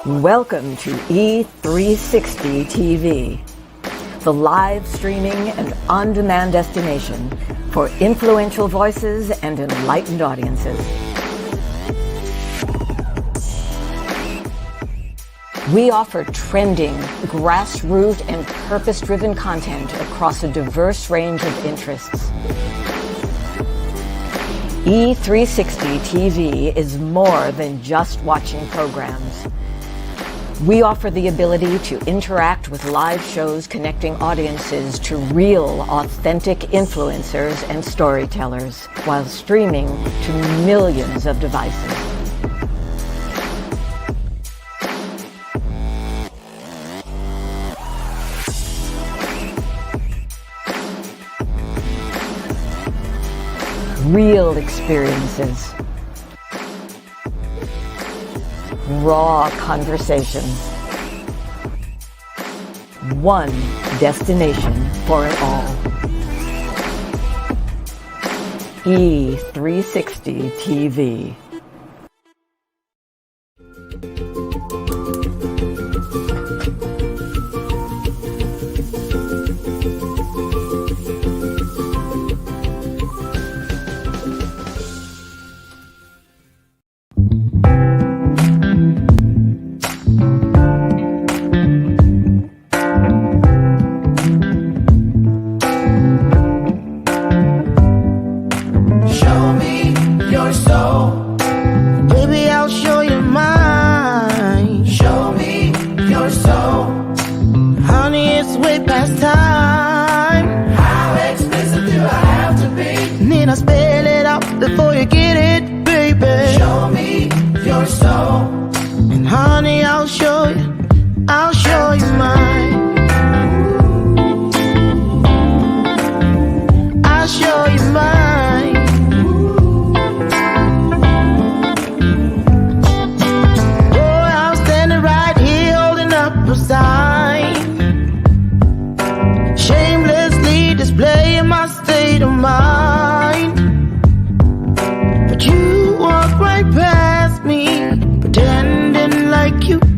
Welcome to E360 TV, the live streaming and on-demand destination for influential voices and enlightened audiences. We offer trending, grassroots, and purpose-driven content across a diverse range of interests. E360 TV is more than just watching programs. We offer the ability to interact with live shows connecting audiences to real, authentic influencers and storytellers while streaming to millions of devices. Real experiences. Raw conversations. One destination for it all. E360 TV.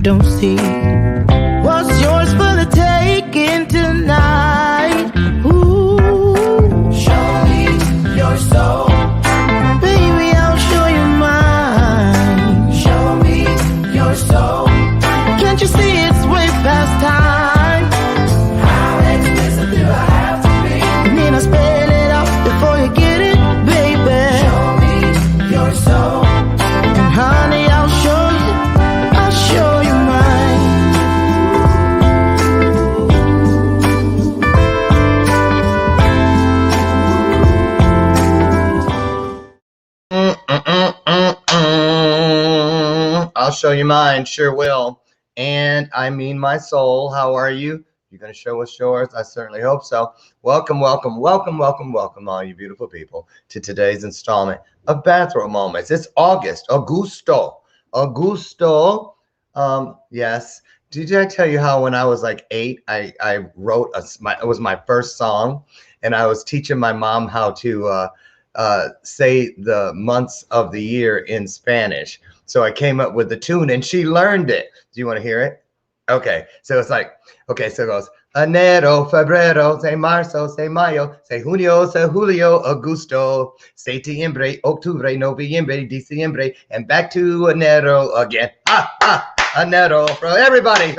Don't see what's yours for the taking tonight. Ooh, show me your soul, baby. I'll show you mine. Show me your soul. Can't you see it's way past time? How explicit do I have to be? And then I spell it out before you get it, baby. Show me your soul, and honey, I'll show you. I'll show you. I'll show you mine, sure will. And I mean my soul. How are you? You're going to show us yours? I certainly hope so. Welcome, welcome, welcome, welcome, welcome, all you beautiful people, to today's installment of Bathrobe Moments. It's Augusto. Yes. Did I tell you how when I was like 8, I wrote it was my first song, and I was teaching my mom how to say the months of the year in Spanish. So I came up with the tune and she learned it. Do you want to hear it? Okay. So it's like, okay, so it goes, enero, febrero, se marzo, se mayo, se junio, se julio, agosto, septiembre, octubre, noviembre, diciembre, and back to enero again. Enero for everybody.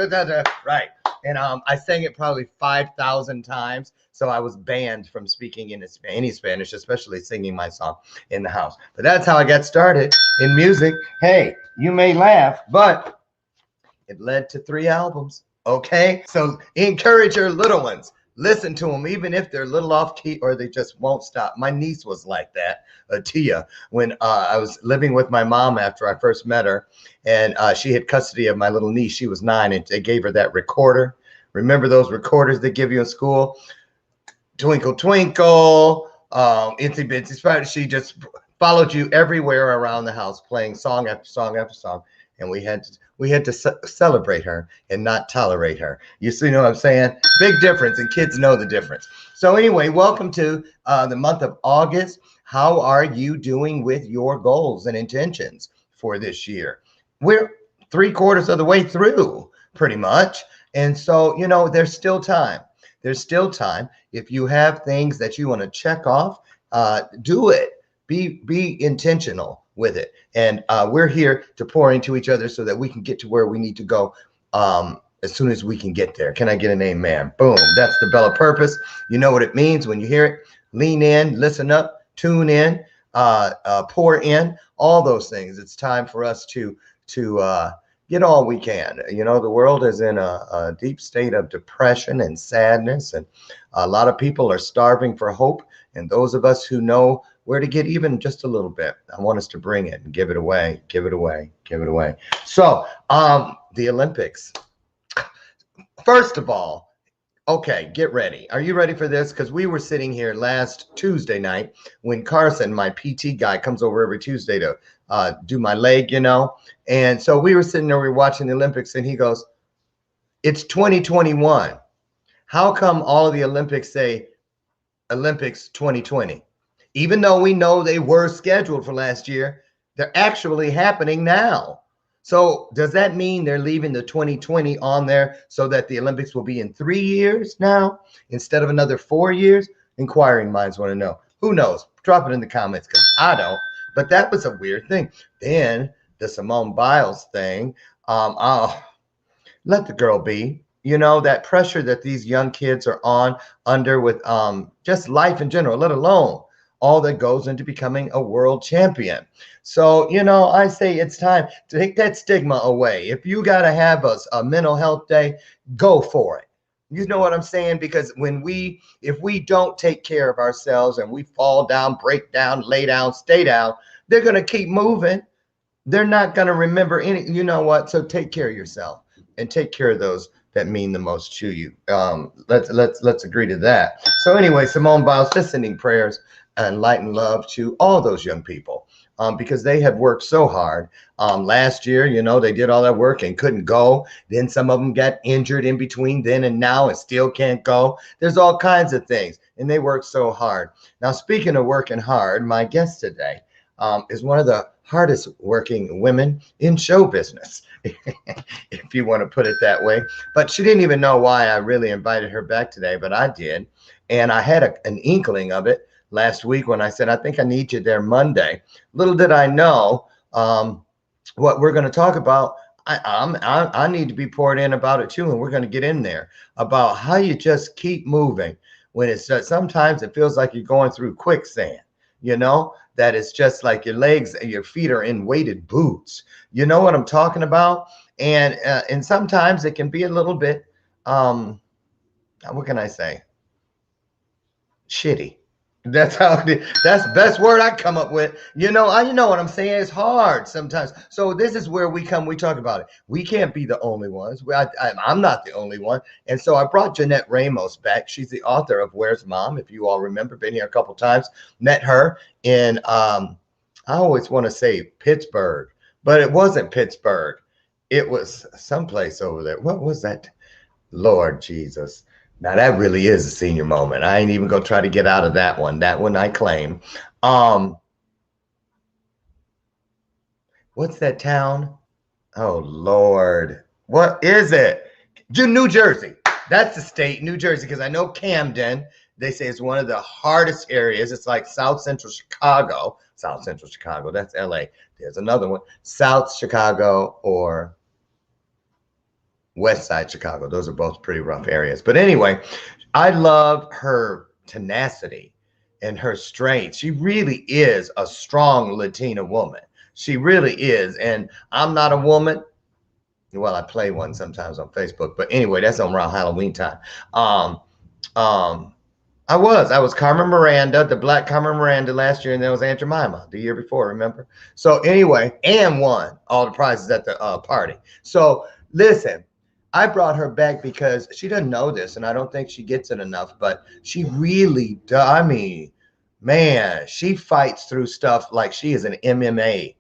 Right. And I sang it probably 5,000 times. So I was banned from speaking in any Spanish, especially singing my song in the house. But that's how I got started in music. Hey, you may laugh, but it led to 3 albums. Okay? So encourage your little ones. Listen to them, even if they're a little off key or they just won't stop. My niece was like that, Tia, when I was living with my mom after I first met her. And she had custody of my little niece. She was 9, and they gave her that recorder. Remember those recorders they give you in school? Twinkle, twinkle, itsy bitsy spider. She just followed you everywhere around the house, playing song after song after song. And we had to celebrate her and not tolerate her. You see what I'm saying? Big difference, and kids know the difference. So anyway, welcome to the month of August. How are you doing with your goals and intentions for this year? We're 3/4 of the way through, pretty much. And so, you know, there's still time. There's still time. If you have things that you want to check off, do it. Be intentional with it. And we're here to pour into each other so that we can get to where we need to go as soon as we can get there. Can I get an amen? Boom. That's the Bella purpose. You know what it means when you hear it. Lean in, listen up, tune in, pour in, all those things. It's time for us to get all we can. You know, the world is in a deep state of depression and sadness, and a lot of people are starving for hope. And those of us who know where to get even just a little bit, I want us to bring it and give it away, give it away, give it away. So, the Olympics. First of all, okay, get ready. Are you ready for this? Because we were sitting here last Tuesday night when Carson, my PT guy, comes over every Tuesday to do my leg, you know. And so we were sitting there, we were watching the Olympics, and he goes, "It's 2021. How come all of the Olympics say Olympics 2020? Even though we know they were scheduled for last year, they're actually happening now. So does that mean they're leaving the 2020 on there so that the Olympics will be in 3 years now instead of another 4 years?" Inquiring minds want to know. Who knows? Drop it in the comments because I don't. But that was a weird thing. Then the Simone Biles thing. Let the girl be. You know, that pressure that these young kids are under with just life in general, let alone all that goes into becoming a world champion. So, you know, I say it's time to take that stigma away. If you got to have a mental health day, go for it. You know what I'm saying? Because if we don't take care of ourselves and we fall down, break down, lay down, stay down, they're going to keep moving. They're not going to remember any, you know what? So take care of yourself and take care of those that mean the most to you. Let's agree to that. So anyway, Simone Biles, just sending prayers and light and love to all those young people because they have worked so hard. Last year, you know, they did all that work and couldn't go. Then some of them got injured in between then and now and still can't go. There's all kinds of things, and they worked so hard. Now, speaking of working hard, my guest today is one of the hardest working women in show business, if you want to put it that way. But she didn't even know why I really invited her back today, but I did. And I had an inkling of it last week when I said, I think I need you there Monday. Little did I know what we're going to talk about. I need to be poured in about it too. And we're going to get in there about how you just keep moving when it's sometimes it feels like you're going through quicksand, you know, that it's just like your legs and your feet are in weighted boots. You know what I'm talking about? And sometimes it can be a little bit, what can I say? Shitty. That's that's the best word I come up with. You know what I'm saying? It's hard sometimes. So this is where we talk about it. We can't be the only ones. I'm not the only one. And so I brought Jannette Ramos back. She's the author of Where's Mom? If you all remember, been here a couple times, met her in, I always want to say Pittsburgh, but it wasn't Pittsburgh. It was someplace over there. What was that? Lord Jesus. Now that really is a senior moment. I ain't even gonna try to get out of that one. That one I claim. What's that town? Oh Lord, what is it? New Jersey. That's the state, New Jersey, because I know Camden, they say it's one of the hardest areas. It's like South Central Chicago. South Central Chicago, that's LA. There's another one, South Chicago or West Side Chicago. Those are both pretty rough areas. But anyway, I love her tenacity and her strength. She really is a strong Latina woman. She really is. And I'm not a woman. Well, I play one sometimes on Facebook. But anyway, that's around Halloween time. I was Carmen Miranda, the Black Carmen Miranda last year, and there was Aunt Jemima the year before, remember? So anyway, and won all the prizes at the party. So listen, I brought her back because she doesn't know this, and I don't think she gets it enough, but she really does. I mean, man, she fights through stuff like she is an MMA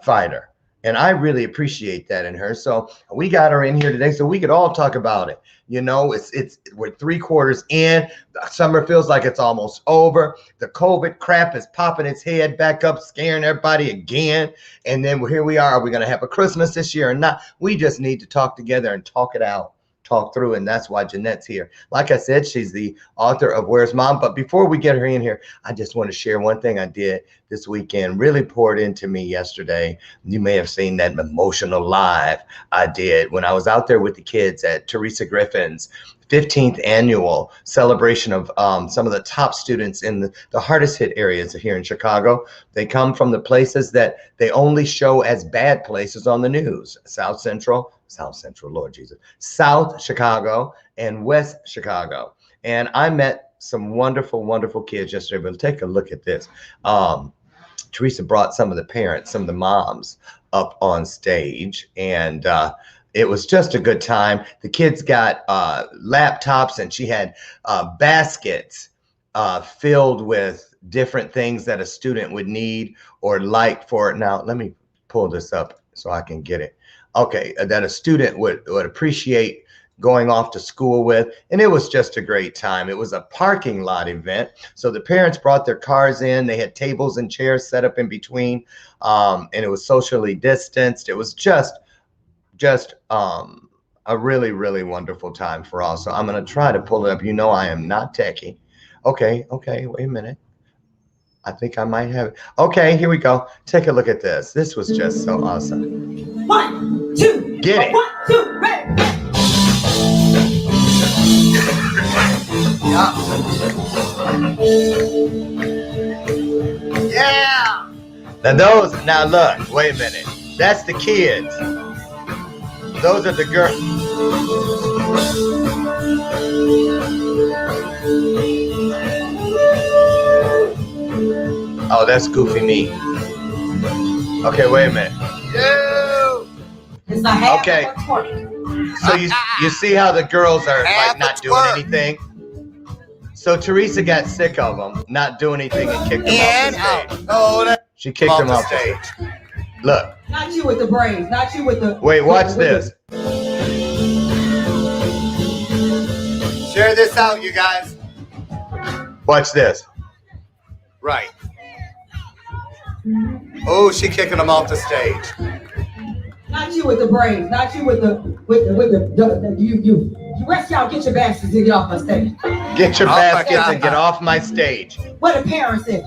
fighter. And I really appreciate that in her. So we got her in here today so we could all talk about it. You know, we're 3/4 in. The summer feels like it's almost over. The COVID crap is popping its head back up, scaring everybody again. And then here we are. Are we going to have a Christmas this year or not? We just need to talk together and talk it out. Talk through, and that's why Jeanette's here. Like I said, she's the author of Where's Mom? But before we get her in here, I just want to share one thing I did this weekend. Really poured into me yesterday. You may have seen that emotional live I did when I was out there with the kids at Teresa Griffin's 15th annual celebration of some of the top students in the hardest hit areas here in Chicago. They come from the places that they only show as bad places on the news. South Central, Lord Jesus, South Chicago and West Chicago. And I met some wonderful, wonderful kids yesterday. But take a look at this. Teresa brought some of the parents, some of the moms up on stage, and it was just a good time. The kids got laptops, and she had baskets filled with different things that a student would need or like for it. Now, let me pull this up so I can get it. Okay, that a student would appreciate going off to school with. And it was just a great time. It was a parking lot event. So the parents brought their cars in. They had tables and chairs set up in between, and it was socially distanced. It was just a really, really wonderful time for all. So I'm going to try to pull it up. You know, I am not techie. Okay, wait a minute. I think I might have it. Okay, here we go. Take a look at this. This was just so awesome. 1, 2, get it. 1, 2, ready. Yeah. Now look, wait a minute. That's the kids. Those are the girls. Oh, that's Goofy me. Okay, wait a minute. It's a half Okay. of a twerk. So you see how the girls are like not doing anything? So Teresa got sick of them not doing anything and kicked them off the stage. She kicked them off the stage. Look. Not you with the braids. Not you with the. Wait, watch this. Share this out, you guys. Watch this. Right. Oh, she kicking them off the stage. Not you with the braids. Not you with the you. Rest y'all, get your baskets and get off my stage. Get your baskets and get off my stage. Where the parents at?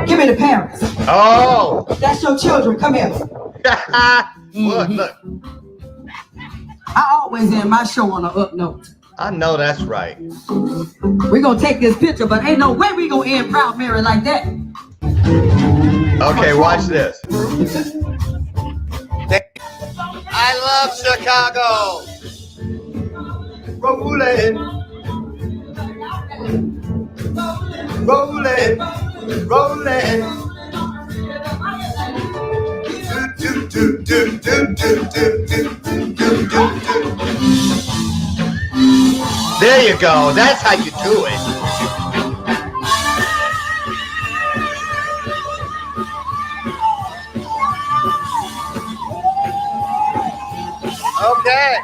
Give me the parents. Oh. That's your children. Come here. Look. I always end my show on an up note. I know that's right. We're gonna take this picture, but ain't no way we gonna end Proud Mary like that. Okay, watch this. I love Chicago. Rolling. Rolling. Rolling. Do, do, do, do, do, do, do, do, do, do. There you go. That's how you do it. Okay.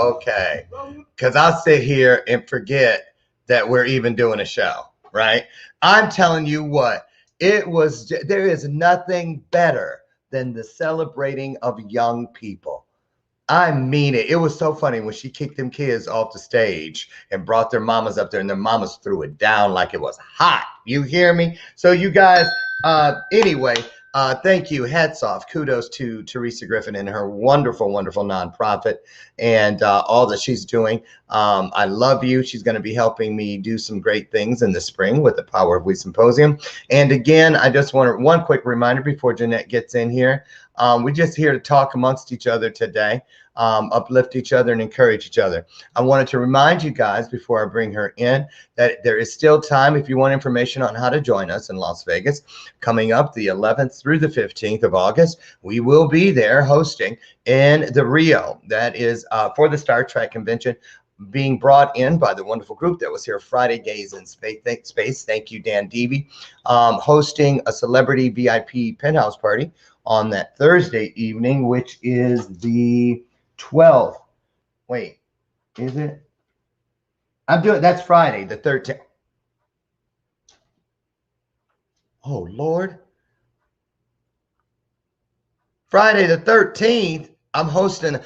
Okay. Because I'll sit here and forget that we're even doing a show, right? I'm telling you what, there is nothing better than the celebrating of young people. I mean it. It was so funny when she kicked them kids off the stage and brought their mamas up there, and their mamas threw it down like it was hot. You hear me? So you guys, anyway, thank you. Hats off. Kudos to Teresa Griffin and her wonderful, wonderful nonprofit and all that she's doing. I love you. She's going to be helping me do some great things in the spring with the Power of We Symposium. And again, I just want one quick reminder before Jeanette gets in here. We're just here to talk amongst each other today, uplift each other and encourage each other. I wanted to remind you guys before I bring her in that there is still time if you want information on how to join us in Las Vegas. Coming up the 11th through the 15th of August, we will be there hosting in the Rio. That is for the Star Trek convention, being brought in by the wonderful group that was here Friday, Gaze in Space. Thank you, Dan Deavy. Hosting a celebrity VIP penthouse party on that Thursday evening, which is the 12th. Wait, is it? That's Friday, the 13th. Oh, Lord. Friday the 13th, I'm hosting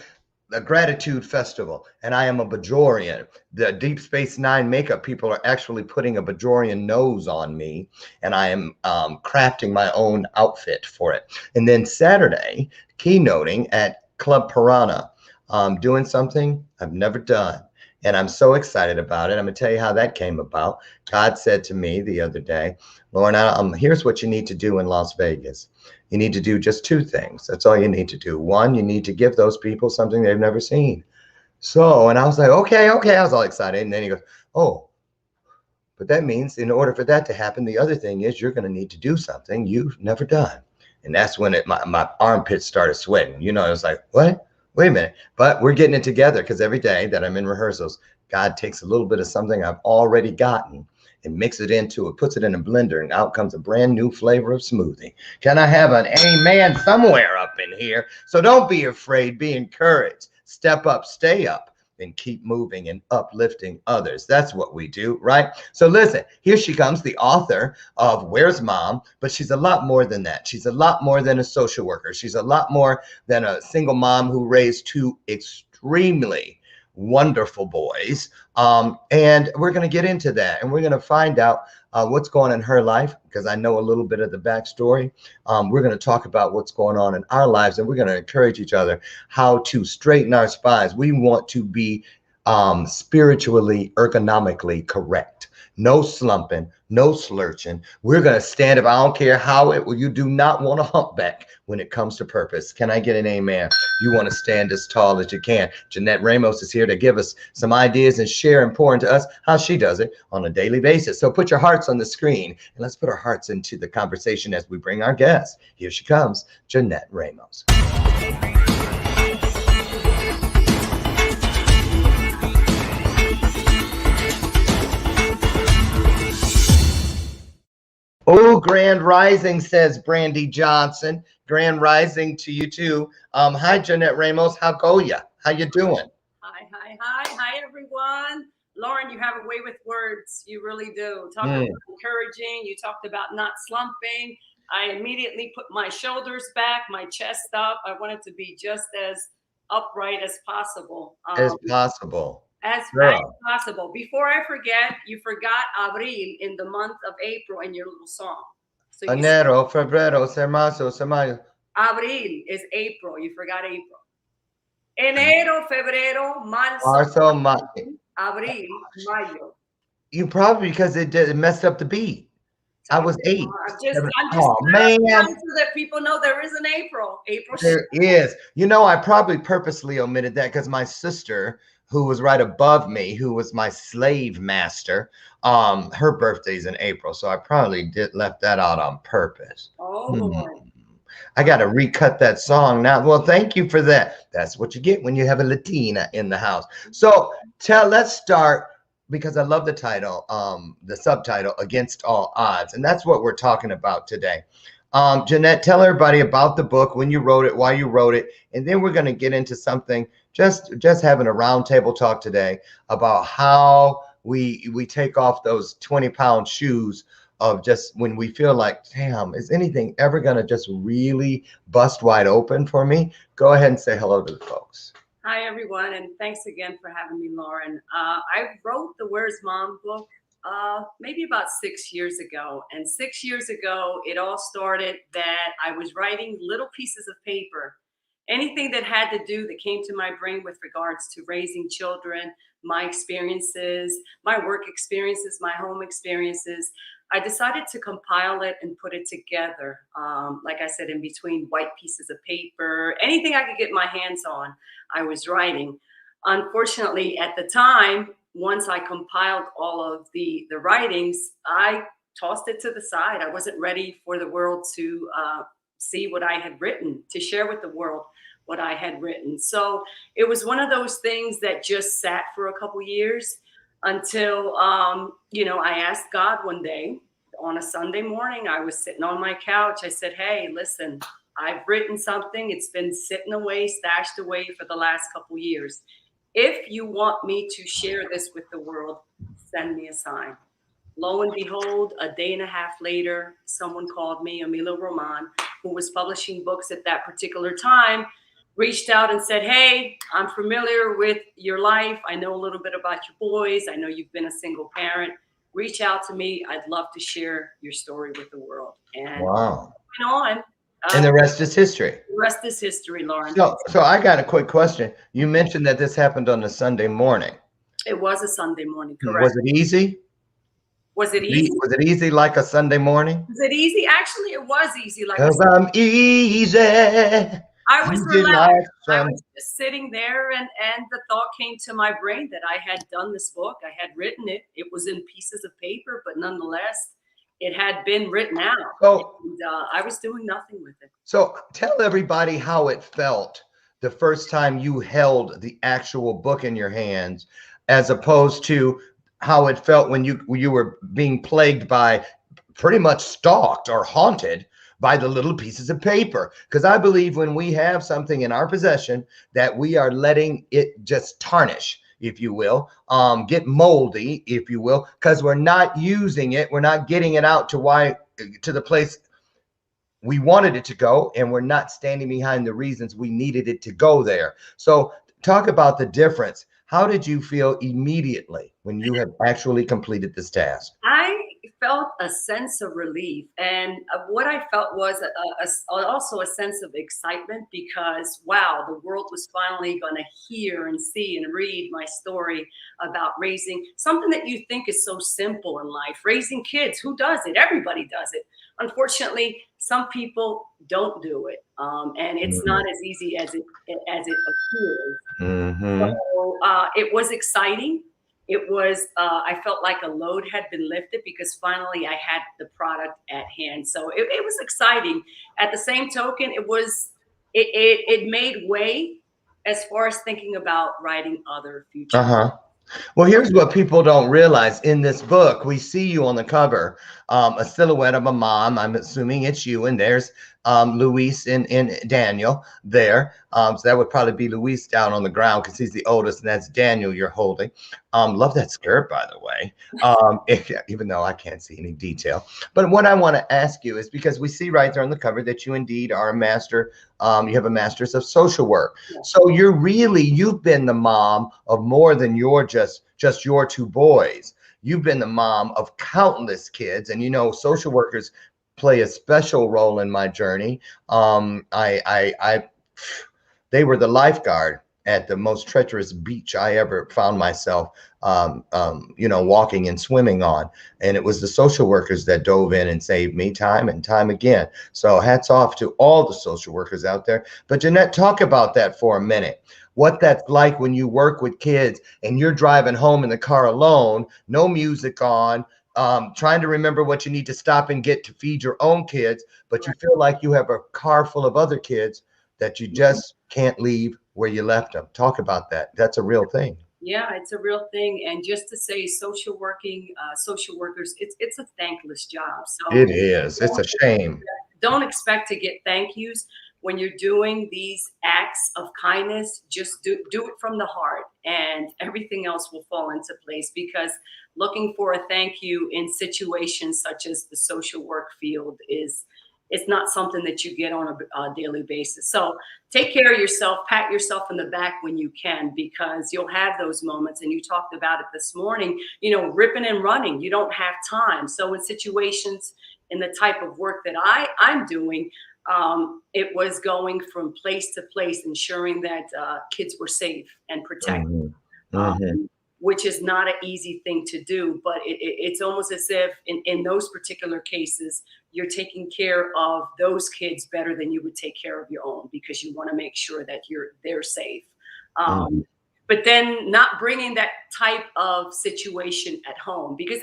a gratitude festival, and I am a Bajorian. The Deep Space Nine makeup people are actually putting a Bajorian nose on me, and I am crafting my own outfit for it. And then Saturday, keynoting at Club Piranha, doing something I've never done. And I'm so excited about it. I'm going to tell you how that came about. God said to me the other day, Lauren, here's what you need to do in Las Vegas. You need to do just two things. That's all you need to do. One, you need to give those people something they've never seen. So, and I was like, okay. I was all excited. And then he goes, oh, but that means in order for that to happen, the other thing is you're going to need to do something you've never done. And that's when my armpits started sweating. You know, I was like, what? Wait a minute. But we're getting it together because every day that I'm in rehearsals, God takes a little bit of something I've already gotten and puts it in a blender, and out comes a brand new flavor of smoothie. Can I have an amen somewhere up in here? So don't be afraid, be encouraged, step up, stay up, and keep moving and uplifting others. That's what we do, right? So listen, here she comes, the author of Where's Mom? But she's a lot more than that. She's a lot more than a social worker. She's a lot more than a single mom who raised two extremely wonderful boys. And we're going to get into that, and we're going to find out what's going on in her life, because I know a little bit of the backstory. We're going to talk about what's going on in our lives, and we're going to encourage each other how to straighten our spines. We want to be spiritually, ergonomically correct. No slumping, no slurching. We're going to stand up. I don't care how you do not want to humpback when it comes to purpose. Can I get an amen? You want to stand as tall as you can. Jeanette Ramos is here to give us some ideas and share and pour into us how she does it on a daily basis. So put your hearts on the screen, and let's put our hearts into the conversation as we bring our guest. Here she comes, Jeanette Ramos. Oh, Grand Rising, says Brandy Johnson. Grand Rising to you too. Hi, Jeanette Ramos. How go ya? How you doing? Hi, everyone. Lauren, you have a way with words. You really do. Talk about encouraging. You talked about not slumping. I immediately put my shoulders back, my chest up. I want it to be just as upright as possible. As possible. As possible. Before I forget, you forgot Abril in the month of April in your little song. So Enero, febrero, marzo, mayo. Abril is April. You forgot April. Enero, febrero, marzo, abril, mayo. You probably, because it messed up the beat. I was 8. I'm just man, so that people know there is an April. There is. You know, I probably purposely omitted that because my sister, who was right above me, who was my slave master, her birthday's in April, so I probably left that out on purpose. I got to recut that song now. Well, thank you for that. That's what you get when you have a Latina in the house. So let's start, because I love the title, the subtitle, Against All Odds. And that's what we're talking about today. Jeanette, tell everybody about the book, when you wrote it, why you wrote it, and then we're going to get into something, just having a roundtable talk today about how we take off those 20-pound shoes of just when we feel like, damn, is anything ever going to just really bust wide open for me? Go ahead and say hello to the folks. Hi, everyone, and thanks again for having me, Lauren. I wrote the Where's Mom book maybe about 6 years ago. And 6 years ago, it all started that I was writing little pieces of paper, anything that had to do, that came to my brain with regards to raising children, my experiences, my work experiences, my home experiences. I decided to compile it and put it together. Like I said, in between white pieces of paper, anything I could get my hands on, I was writing. Unfortunately, at the time, once I compiled all of the writings, I tossed it to the side. I wasn't ready for the world to see what I had written, to share with the world what I had written. So it was one of those things that just sat for a couple years until, I asked God one day on a Sunday morning. I was sitting on my couch. I said, hey, listen, I've written something. It's been sitting away, stashed away for the last couple years. If you want me to share this with the world, send me a sign. Lo and behold, a day and a half later, someone called me, Emilio Roman, who was publishing books at that particular time, reached out and said, hey, I'm familiar with your life. I know a little bit about your boys. I know you've been a single parent. Reach out to me. I'd love to share your story with the world. And Wow. went on. And the rest is history. The rest is history, Lauren. So I got a quick question. You mentioned that this happened on a Sunday morning. It was a Sunday morning, correct? Was it easy? Was it easy? Was it easy like a Sunday morning? Was it easy? Actually, it was easy. Like Because I'm easy. I was relaxed. I Like was just sitting there, and the thought came to my brain that I had done this book. I had written it. It was in pieces of paper, but nonetheless, it had been written out. So, and, I was doing nothing with it. so tell everybody how it felt the first time you held the actual book in your hands, as opposed to how it felt when you were being plagued by, pretty much stalked or haunted by the little pieces of paper. Because I believe when we have something in our possession that we are letting it just tarnish, if you will, get moldy, if you will, because we're not using it, we're not getting it out to the place we wanted it to go, and we're not standing behind the reasons we needed it to go there. So talk about the difference. How did you feel immediately when you had actually completed this task? I felt a sense of relief, and what I felt was also a sense of excitement, because wow, the world was finally going to hear and see and read my story about raising something that you think is so simple in life. Raising kids, who does it? Everybody does it. Unfortunately, some people don't do it, and it's not as easy as it appears. Mm-hmm. So it was exciting. It was, I felt like a load had been lifted, because finally I had the product at hand. So it was exciting. At the same token, it made way as far as thinking about writing other future books. Well, here's what people don't realize. In this book, we see you on the cover, a silhouette of a mom. I'm assuming it's you, and there's Luis and Daniel there. So that would probably be Luis down on the ground, because he's the oldest, and that's Daniel you're holding. Love that skirt, by the way, even though I can't see any detail. But what I want to ask you is, because we see right there on the cover that you indeed are a master. You have a master's of social work. Yeah. So you've been the mom of more than just your two boys. You've been the mom of countless kids, and social workers play a special role in my journey. They were the lifeguard at the most treacherous beach I ever found myself, walking and swimming on. And it was the social workers that dove in and saved me time and time again. So hats off to all the social workers out there. But Jannette, talk about that for a minute. What that's like when you work with kids and you're driving home in the car alone, no music on, trying to remember what you need to stop and get to feed your own kids, but you feel like you have a car full of other kids that you just can't leave where you left them. Talk about that. That's a real thing. Yeah, it's a real thing. And just to say, social workers, it's a thankless job. So It is. It's a shame. Don't expect to get thank yous when you're doing these acts of kindness. Just do it from the heart, and everything else will fall into place, because looking for a thank you in situations such as the social work field it's not something that you get on a daily basis. So take care of yourself, pat yourself in the back when you can, because you'll have those moments. And you talked about it this morning, ripping and running, you don't have time. So in situations, in the type of work that I'm doing, it was going from place to place, ensuring that kids were safe and protected. which is not an easy thing to do, but it's almost as if in those particular cases, you're taking care of those kids better than you would take care of your own, because you want to make sure that they're safe. But then not bringing that type of situation at home, because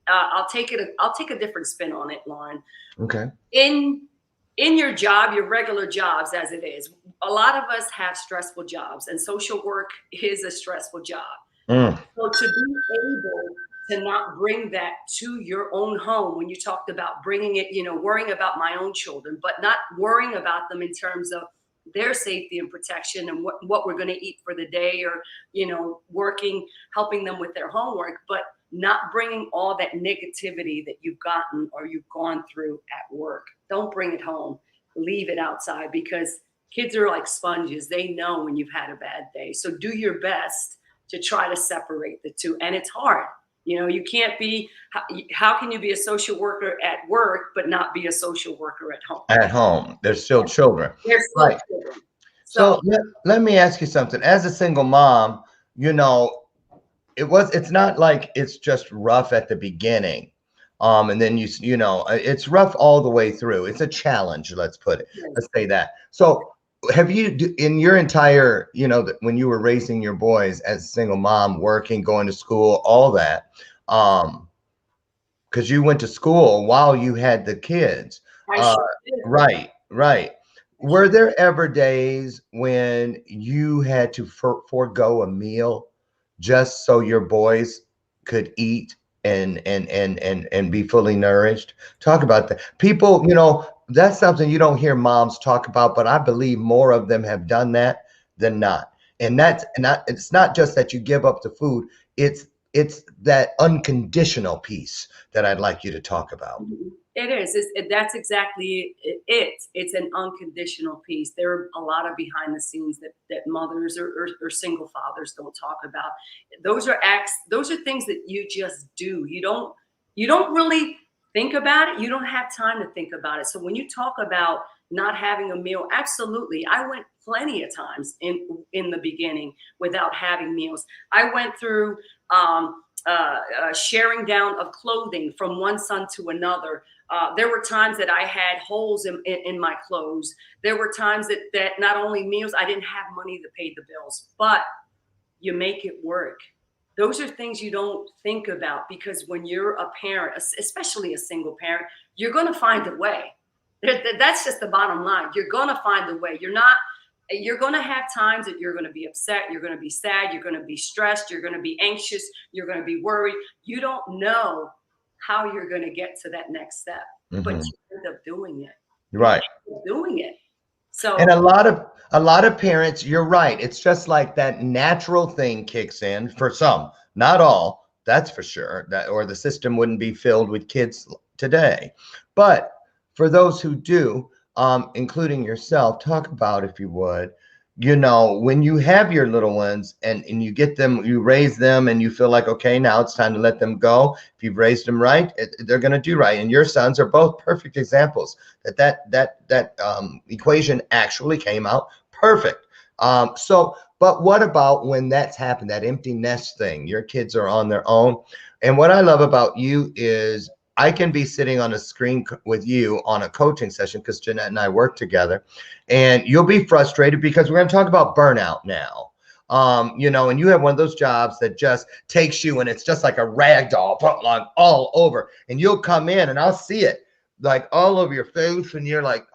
I'll take a different spin on it, Lauren. Okay. In your job, your regular jobs as it is, a lot of us have stressful jobs, and social work is a stressful job. So to be able to not bring that to your own home, when you talked about bringing it, worrying about my own children, but not worrying about them in terms of their safety and protection and what we're going to eat for the day, or, helping them with their homework, but not bringing all that negativity that you've gotten or you've gone through at work. Don't bring it home. Leave it outside, because kids are like sponges. They know when you've had a bad day. So do your best to try to separate the two. And it's hard. You can't be, how can you be a social worker at work, but not be a social worker at home? At home, there's still children. They're still children. So let me ask you something. As a single mom, it's not like it's just rough at the beginning. And then it's rough all the way through. It's a challenge, let's say that. So have you, in your entire, when you were raising your boys as a single mom, working, going to school, all that, because you went to school while you had the kids. Right. Were there ever days when you had to forego a meal just so your boys could eat and be fully nourished? Talk about that. People, that's something you don't hear moms talk about, but I believe more of them have done that than not. And it's not just that you give up the food. It's that unconditional piece that I'd like you to talk about. It is. That's exactly it. It's an unconditional piece. There are a lot of behind the scenes that mothers or single fathers don't talk about. Those are acts. Those are things that you just do. You don't really think about it. You don't have time to think about it. So when you talk about not having a meal, absolutely. I went plenty of times in the beginning without having meals. I went through sharing down of clothing from one son to another. There were times that I had holes in my clothes. There were times that not only meals, I didn't have money to pay the bills, but you make it work. Those are things you don't think about, because when you're a parent, especially a single parent, you're going to find a way. That's just the bottom line. You're going to find a way. You're going to have times that you're going to be upset. You're going to be sad. You're going to be stressed. You're going to be anxious. You're going to be worried. You don't know how you're going to get to that next step, but you end up doing it. Right. Doing it. So, and a lot of parents, you're right. It's just like that natural thing kicks in for some, not all, that's for sure, or the system wouldn't be filled with kids today. But for those who do, including yourself, talk about, if you would, when you have your little ones and you get them, you raise them and you feel like, okay, now it's time to let them go. If you've raised them right, they're going to do right. And your sons are both perfect examples that equation actually came out perfect. But what about when that's happened, that empty nest thing, your kids are on their own? And what I love about you is I can be sitting on a screen with you on a coaching session, because Jeanette and I work together, and you'll be frustrated because we're going to talk about burnout now. And you have one of those jobs that just takes you and it's just like a rag doll all over, and you'll come in and I'll see it like all over your face, and you're like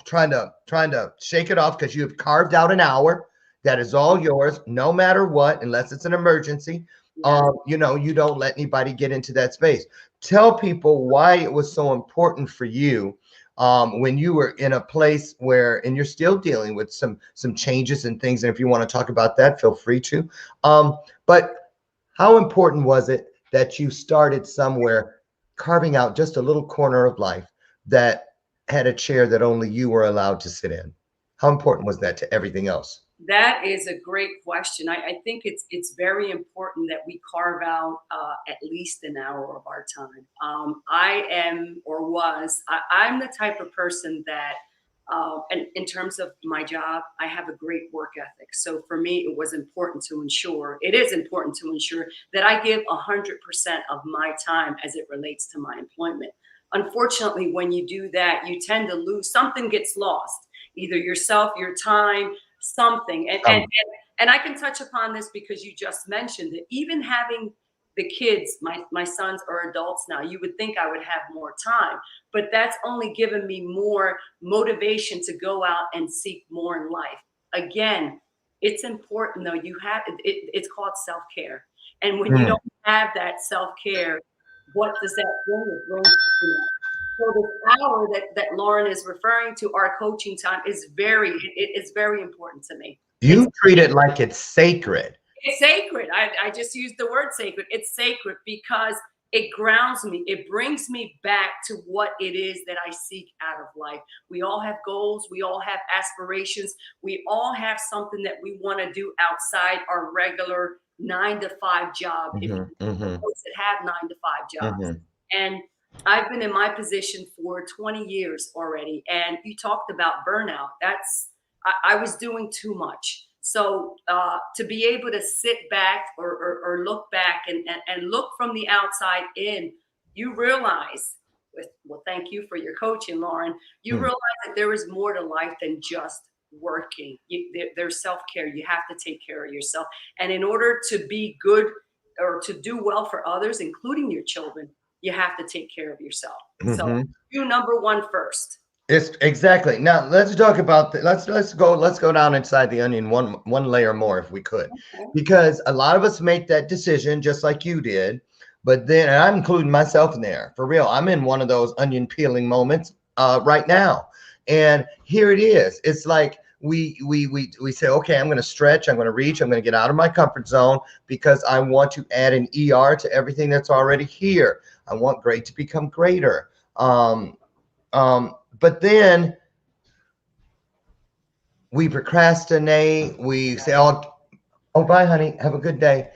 trying to shake it off because you have carved out an hour that is all yours, no matter what, unless it's an emergency. You don't let anybody get into that space. Tell people why it was so important for you when you were in a place where, and you're still dealing with some changes and things. And if you want to talk about that, feel free to. But how important was it that you started somewhere, carving out just a little corner of life that had a chair that only you were allowed to sit in? How important was that to everything else? That is a great question. I think it's very important that we carve out at least an hour of our time. I'm the type of person that And in terms of my job, I have a great work ethic. So for me, it is important to ensure that I give 100% of my time as it relates to my employment. Unfortunately, when you do that, you tend to lose, something gets lost, either yourself, your time, something. And I can touch upon this because you just mentioned that even having the kids, my sons are adults now, you would think I would have more time, but that's only given me more motivation to go out and seek more in life. Again, it's important though. It's called self-care. And when you Mm. don't have that self-care, what does that bring? It brings, so this hour that Lauren is referring to, our coaching time, is it's very important to me. You treat it like it's sacred. It's sacred. I just used the word sacred. It's sacred because it grounds me. It brings me back to what it is that I seek out of life. We all have goals. We all have aspirations. We all have something that we want to do outside our regular 9-to-5 job. If you folks that have 9-to-5 jobs. And I've been in my position for 20 years already. And you talked about burnout. I was doing too much. So to be able to sit back or look back and look from the outside in, you realize, well, thank you for your coaching, Lauren. You realize that there is more to life than just working. There's self-care. You have to take care of yourself. And in order to be good or to do well for others, including your children, you have to take care of yourself. So you number one first. It's exactly. Now let's talk about let's go down inside the onion one layer more if we could. Okay. Because a lot of us make that decision just like you did, but then, and I'm including myself in there, for real. I'm in one of those onion peeling moments right now. And here it is. It's like we say, okay, I'm going to stretch, I'm going to reach, I'm going to get out of my comfort zone because I want to add an ER to everything that's already here. I want great to become greater. But then we procrastinate. We say, "Oh, bye, honey. Have a good day.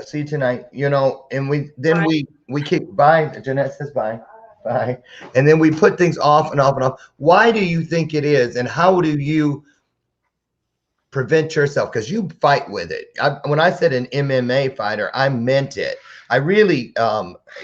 See you tonight." And we keep bye. Jeanette says bye, bye, and then we put things off and off and off. Why do you think it is, and how do you prevent yourself? Because you fight with it. When I said an MMA fighter, I meant it. I really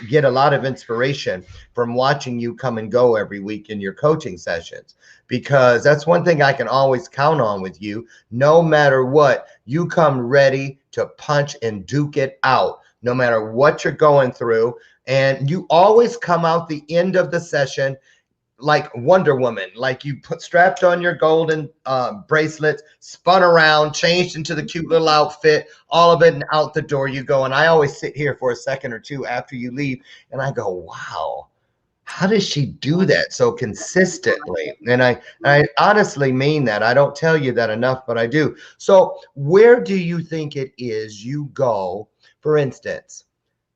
get a lot of inspiration from watching you come and go every week in your coaching sessions, because that's one thing I can always count on with you. No matter what, you come ready to punch and duke it out, no matter what you're going through. And you always come out the end of the session like Wonder Woman, like you strapped on your golden bracelets, spun around, changed into the cute little outfit, all of it, and out the door you go. And I always sit here for a second or two after you leave, and I go, wow, how does she do that so consistently? And I honestly mean that. I don't tell you that enough, but I do. So where do you think it is you go? For instance,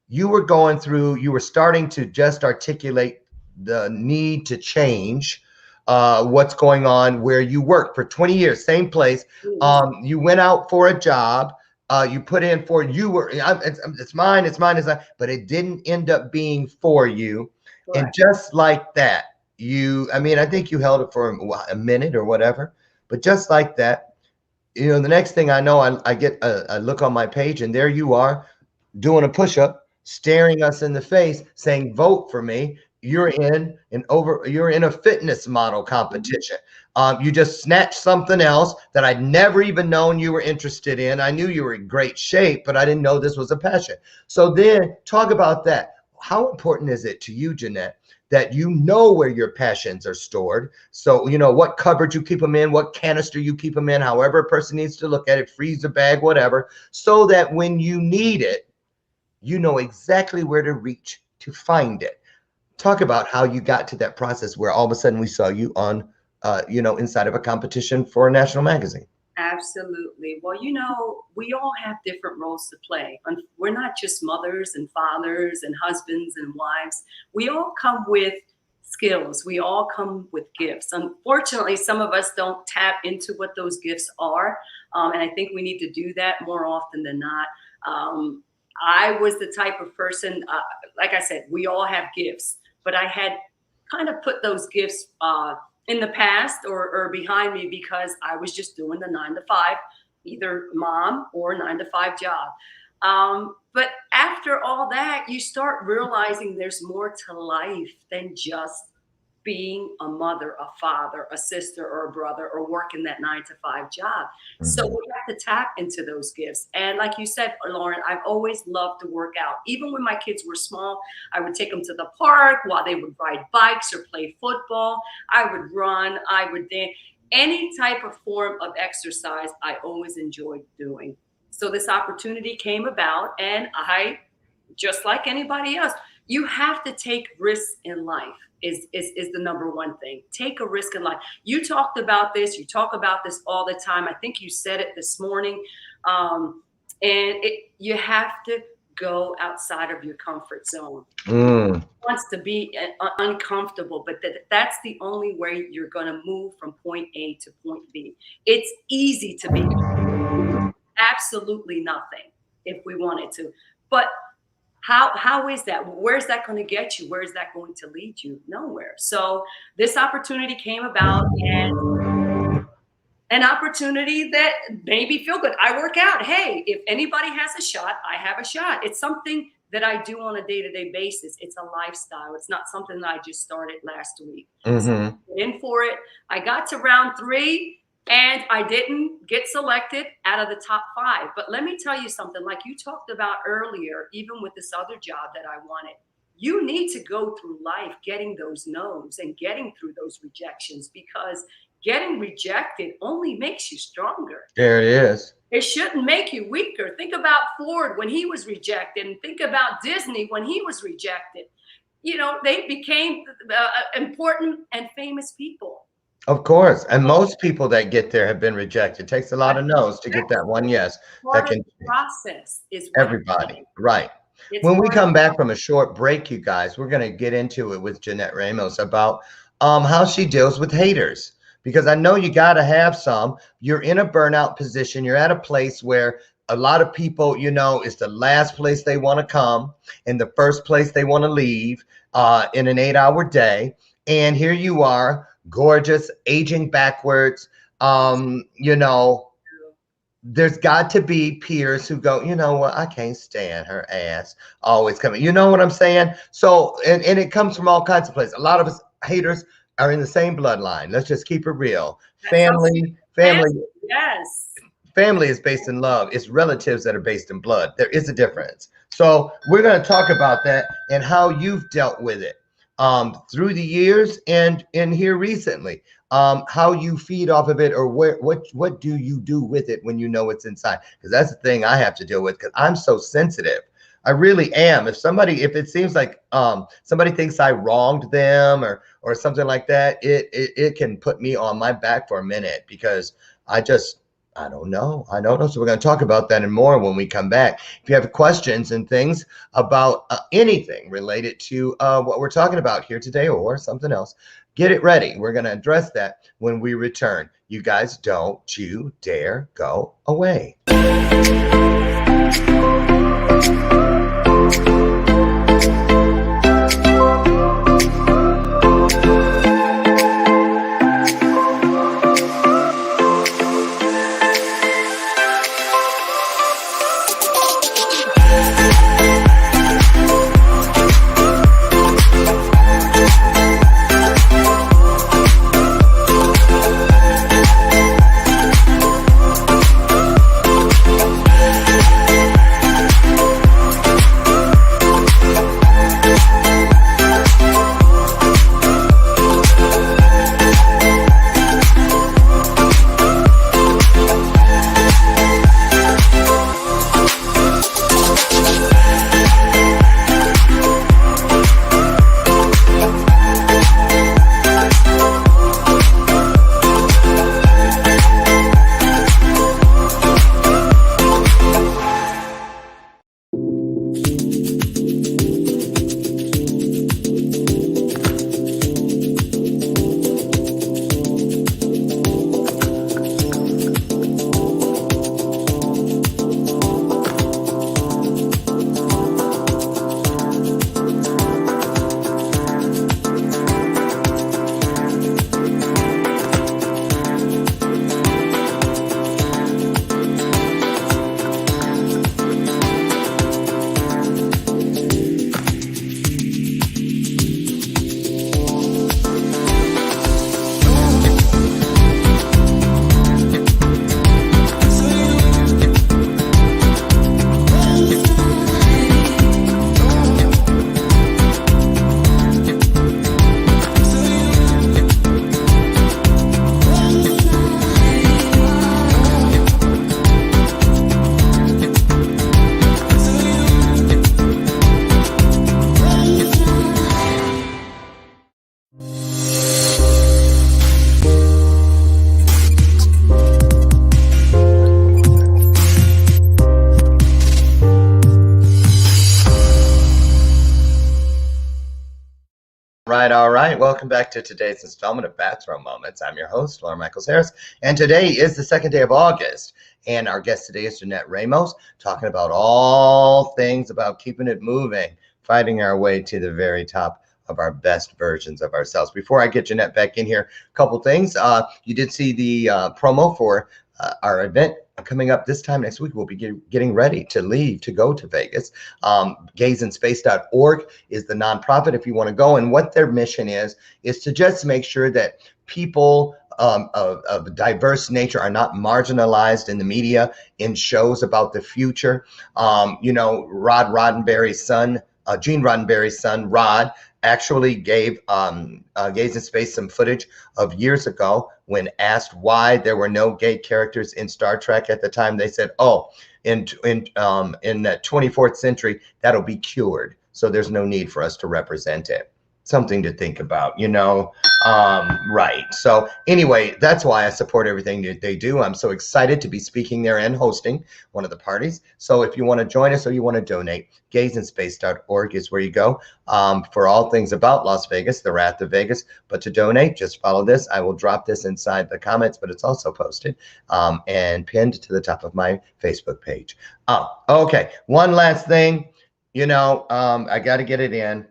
you were starting to just articulate the need to change what's going on where you work for 20 years, same place. You went out for a job. You put in for, it's mine, but it didn't end up being for you. Correct. And just like that, I think you held it for a minute or whatever, but just like that, the next thing I know, I get a look on my page, and there you are doing a push-up, staring us in the face, saying, vote for me. You're in a fitness model competition. You just snatched something else that I'd never even known you were interested in. I knew you were in great shape, but I didn't know this was a passion. So then talk about that. How important is it to you, Jeanette, that you know where your passions are stored? So, what cupboard you keep them in, what canister you keep them in, however a person needs to look at it, freezer bag, whatever, so that when you need it, you know exactly where to reach to find it. Talk about how you got to that process where all of a sudden we saw you on, inside of a competition for a national magazine. Absolutely. Well, we all have different roles to play. We're not just mothers and fathers and husbands and wives. We all come with skills. We all come with gifts. Unfortunately, some of us don't tap into what those gifts are. And I think we need to do that more often than not. I was the type of person, like I said, we all have gifts, but I had kind of put those gifts in the past or behind me because I was just doing the 9 to 5, either mom or 9 to 5 job. But after all that, you start realizing there's more to life than just being a mother, a father, a sister, or a brother, or working that 9 to 5 job. So we have to tap into those gifts. And like you said, Lauren, I've always loved to work out. Even when my kids were small, I would take them to the park while they would ride bikes or play football. I would run, I would dance. Any type of form of exercise, I always enjoyed doing. So this opportunity came about, and I, just like anybody else, you have to take risks in life. Is the number one thing. Take a risk in life. You talked about this. You talk about this all the time. I think you said it this morning. You have to go outside of your comfort zone. It wants to be uncomfortable, but that's the only way you're going to move from point A to point B. It's easy to be absolutely nothing if we wanted to, but how is that? Where's that going to get you? Where is that going to lead you? Nowhere. So this opportunity came about, and an opportunity that made me feel good. I work out. Hey, if anybody has a shot, I have a shot. It's something that I do on a day-to-day basis. It's a lifestyle. It's not something that I just started last week. So I went in for it. I got to round 3. And I didn't get selected out of the top 5. But let me tell you something, like you talked about earlier, even with this other job that I wanted, you need to go through life getting those no's and getting through those rejections, because getting rejected only makes you stronger. There it is. It shouldn't make you weaker. Think about Ford when he was rejected, and think about Disney when he was rejected. You know, they became important and famous people. Of course. And most people that get there have been rejected. It takes a lot of no's to get that one yes. Part of the process is everybody. Right. When we come back from a short break, you guys, we're going to get into it with Jeanette Ramos about how she deals with haters. Because I know you got to have some. You're in a burnout position. You're at a place where a lot of people, you know, it's the last place they want to come and the first place they want to leave in an 8-hour day. And here you are, gorgeous, aging backwards. You know, there's got to be peers who go, you know what, I can't stand her ass always coming. You know what I'm saying? So, and it comes from all kinds of places. A lot of us haters are in the same bloodline. Let's just keep it real. Family. Yes. Family is based in love. It's relatives that are based in blood. There is a difference. So we're going to talk about that and how you've dealt with it through the years and here recently, how you feed off of it, or what do you do with it when you know it's inside? Because that's the thing I have to deal with, because I'm so sensitive. I really am. If it seems like somebody thinks I wronged them or something like that, it can put me on my back for a minute, because I don't know. So we're going to talk about that and more when we come back. If you have questions and things about anything related to what we're talking about here today or something else, get it ready. We're going to address that when we return. You guys, don't you dare go away. right, all right. Welcome back to today's installment of Bathrobe Moments. I'm your host, Lauren Michaels Harris, and today is the second day of August. And our guest today is Jeanette Ramos, talking about all things about keeping it moving, fighting our way to the very top of our best versions of ourselves. Before I get Jeanette back in here, a couple things. You did see the promo for our event coming up this time next week. We'll be getting ready to leave to go to Vegas. Gaysinspace.org is the nonprofit if you want to go. And what their mission is to just make sure that people of diverse nature are not marginalized in the media, in shows about the future. You know, Gene Roddenberry's son, Rod, actually gave Gays in Space some footage of years ago when asked why there were no gay characters in Star Trek at the time. They said, oh, in the 24th century, that'll be cured. So there's no need for us to represent it. Something to think about, you know. Right. So anyway, that's why I support everything that they do. I'm so excited to be speaking there and hosting one of the parties. So if you want to join us or you want to donate, gaysinspace.org is where you go for all things about Las Vegas, the Wrath of Vegas. But to donate, just follow this. I will drop this inside the comments, but it's also posted and pinned to the top of my Facebook page. Okay. One last thing, you know, I got to get it in.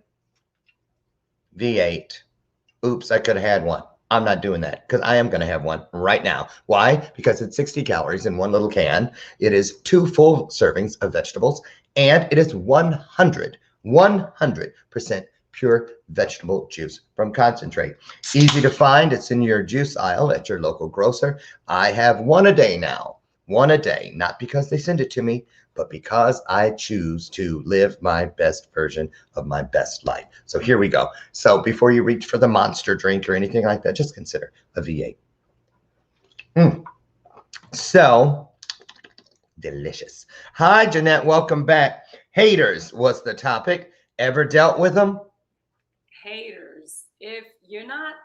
V8. Oops, I could have had one. I'm not doing that because I am going to have one right now. Why? Because it's 60 calories in one little can. It is 2 full servings of vegetables, and it is 100% pure vegetable juice from concentrate. Easy to find. It's in your juice aisle at your local grocer. I have one a day now. One a day, not because they send it to me, but because I choose to live my best version of my best life. So here we go. So before you reach for the monster drink or anything like that, just consider a V8. So delicious. Hi, Jeanette. Welcome back. Haters was the topic. Ever dealt with them? Haters. If you're not